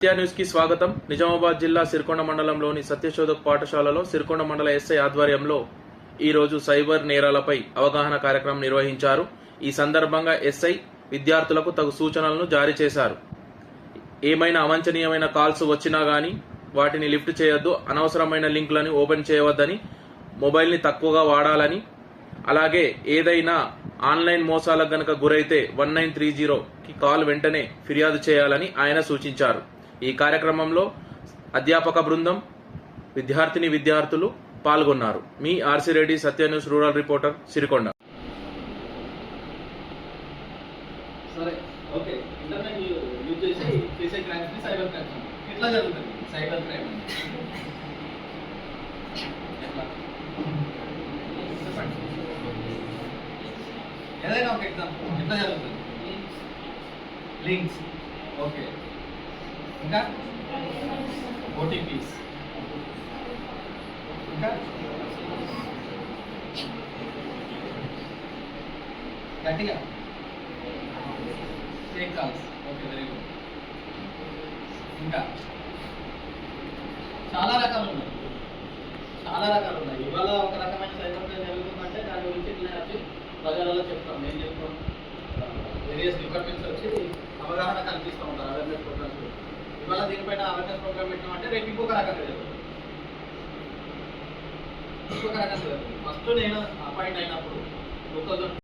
సత్య news కి స్వాగతం. నిజామాబాద్ జిల్లా సిరికొండ మండలంలోని సత్యశోధక్ పాఠశాలలో సిరికొండ మండల ఎస్ఐ ఆధ్వర్యంలో ఈ రోజు సైబర్ నేరాలపై అవగాహన కార్యక్రమం నిర్వహించారు. ఈ సందర్భంగా ఎస్ఐ విద్యార్థులకు తగు సూచనలను జారీ చేశారు. ఏమైనా అవాంఛనీయమైన కాల్స్ వచ్చినా గానీ వాటిని లిఫ్ట్ చేయొద్దు, అనవసరమైన లింకులను ఓపెన్ చేయవద్దని, మొబైల్ని తక్కువగా వాడాలని, అలాగే ఏదైనా ఆన్లైన్ మోసాలకు గనక గురైతే 1930కి కాల్ వెంటనే ఫిర్యాదు చేయాలని ఆయన సూచించారు. ఈ కార్యక్రమంలో అధ్యాపక బృందం, విద్యార్థులు పాల్గొన్నారు. మీ ఆర్సీ రెడ్డి, సత్య న్యూస్ రూరల్ రిపోర్టర్, సిరికొండ. సరే, ఓకే. ఇంటర్నెట్ యూజ్ చేసి చేసే క్రైమ్స్ ని సైబర్ క్రైమ్స్ ఎట్లా జరుగుతుంది? సైబర్ క్రైమ్ ఎట్లా చెప్పండి. ఏదైనా ఒక ఎగ్జాంపుల్ ఎట్లా జరుగుతుంది? Links, okay. ఇంకా ఓటీపీస్, ఇంకా గట్టిగా fake calls, okay, very good. ఇంకా చాలా రకాలు ఉన్నాయి. ఇవాళ ఒక రకమైన సైబర్ క్రైమ్ జరుగుతుందంటే దాని గురించి నేను వచ్చి ప్రజలలో చెప్తాను. నేను చెప్తాను, వేరియస్ డిపార్ట్మెంట్స్ వచ్చి అవగాహన కల్పిస్తూ ఉంటారు, అవేర్నెస్ ప్రోగ్రామ్స్. ఇవాళ దీనిపైన అవేర్నెస్ ప్రోగ్రామ్ పెట్టినామంటే రేపు ఇంకొక రకంగా జరుగుతుంది. ఫస్ట్ నేను అపాయింట్ అయినప్పుడు 2000